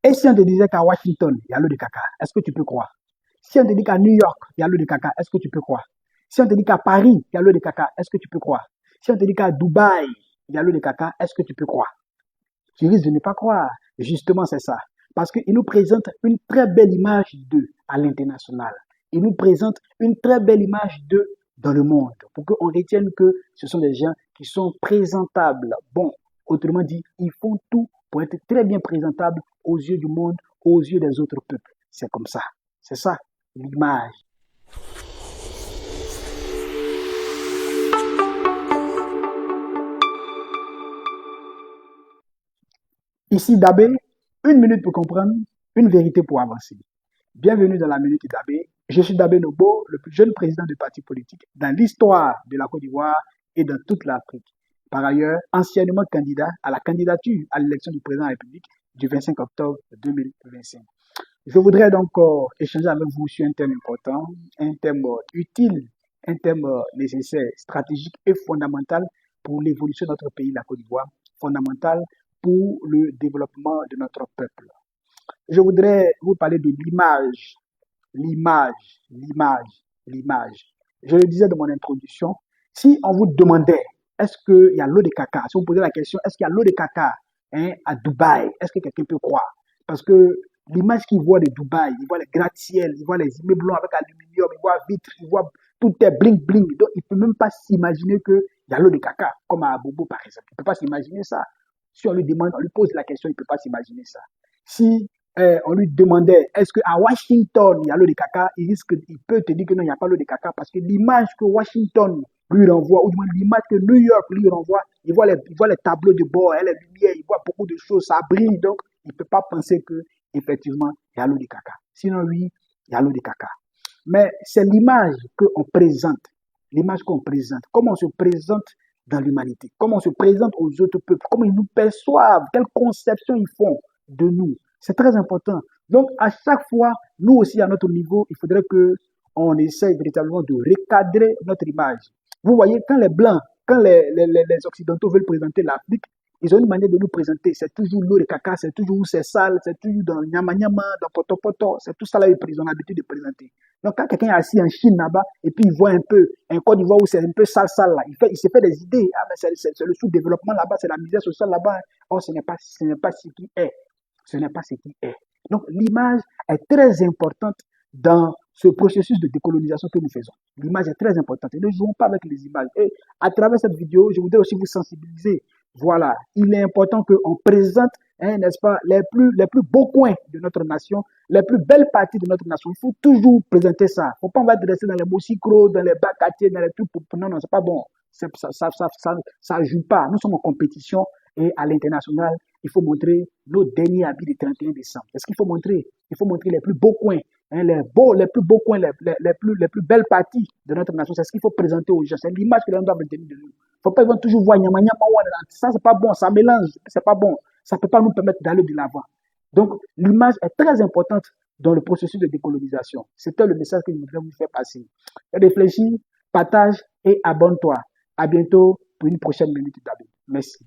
Et si on te disait qu'à Washington, il y a l'eau de caca, est-ce que tu peux croire? Si on te dit qu'à New York, il y a l'eau de caca, est-ce que tu peux croire? Si on te dit qu'à Paris, il y a l'eau de caca, est-ce que tu peux croire? Si on te dit qu'à Dubaï, il y a l'eau de caca, est-ce que tu peux croire? Tu risques de ne pas croire. Justement, c'est ça. Parce qu'il nous présente une très belle image d'eux à l'international. Il nous présente une très belle image d'eux dans le monde. Pour qu'on retienne que ce sont des gens qui sont présentables. Bon, autrement dit, ils font tout pour être très bien présentables aux yeux du monde, aux yeux des autres peuples. C'est comme ça. C'est ça, l'image. Ici, Dabé, une minute pour comprendre, une vérité pour avancer. Bienvenue dans la Minute d'Abbé. Je suis Dabé Nobo, le plus jeune président du parti politique dans l'histoire de la Côte d'Ivoire et dans toute l'Afrique. Par ailleurs, anciennement candidat à la candidature à l'élection du président de la République du 25 octobre 2025. Je voudrais donc échanger avec vous sur un thème important, un thème utile, un thème nécessaire, stratégique et fondamental pour l'évolution de notre pays, la Côte d'Ivoire, fondamental pour le développement de notre peuple. Je voudrais vous parler de l'image, l'image. Je le disais dans mon introduction, si on vous demandait, est-ce qu'il y a l'eau de caca, si on vous posait la question, est-ce qu'il y a l'eau de caca à Dubaï, est-ce que quelqu'un peut croire? Parce que l'image qu'il voit de Dubaï, il voit les gratte-ciel, il voit les immeubles blancs avec aluminium, il voit vitres, il voit tout est bling bling. Donc il ne peut même pas s'imaginer qu'il y a l'eau de caca, comme à Bobo par exemple. Il ne peut pas s'imaginer ça. Si on lui demande, on lui pose la question, il ne peut pas s'imaginer ça. Si on lui demandait est-ce qu'à Washington il y a l'eau de caca, il peut te dire que non, il n'y a pas l'eau de caca parce que l'image que Washington lui renvoie, ou du moins l'image que New York lui renvoie, il voit les tableaux de bord, les lumières, il voit beaucoup de choses, ça brille, donc il ne peut pas penser que effectivement il y a l'eau de caca. Sinon, oui, il y a l'eau de caca. Mais c'est l'image qu'on présente, comment on se présente dans l'humanité, comment on se présente aux autres peuples, comment ils nous perçoivent, quelle conception ils font de nous. C'est très important. Donc, à chaque fois, nous aussi, à notre niveau, il faudrait que on essaye véritablement de recadrer notre image. Vous voyez, quand les Blancs, quand les Occidentaux veulent présenter l'Afrique, ils ont une manière de nous présenter. C'est toujours l'eau de caca, c'est toujours c'est sale, c'est toujours dans nyama nyama, dans poto poto, c'est tout ça là ils ont l'habitude de présenter. Donc quand quelqu'un est assis en Chine là-bas et puis il voit un peu un Côte d'Ivoire où c'est un peu sale sale là, il se fait des idées. Ah mais c'est le sous-développement là-bas, c'est la misère sociale là-bas. Or ce n'est pas ce qui est. Ce n'est pas ce qui est. Donc l'image est très importante dans ce processus de décolonisation que nous faisons. L'image est très importante. Et ne jouons pas avec les images. Et à travers cette vidéo, je voudrais aussi vous sensibiliser. Voilà, il est important qu'on présente, n'est-ce pas, les plus beaux coins de notre nation, les plus belles parties de notre nation. Il faut toujours présenter ça. Il ne faut pas rester dans les mots dans les bas quartiers, dans les trucs. Non, non, c'est pas bon. Ça joue pas. Nous sommes en compétition et à l'international, il faut montrer nos derniers habits du 31 décembre. Est-ce qu'il faut montrer? Il faut montrer les plus beaux coins, les plus beaux coins, les plus belles parties de notre nation. C'est ce qu'il faut présenter aux gens. C'est l'image que les gens doivent retenir de nous. Il ne faut pas toujours voir nyama nyama. Ça, c'est pas bon. Ça mélange. C'est pas bon. Ça ne peut pas nous permettre d'aller de l'avant. Donc, l'image est très importante dans le processus de décolonisation. C'était le message que je voudrais vous faire passer. Réfléchis, partage et abonne-toi. À bientôt pour une prochaine minute d'habit. Merci.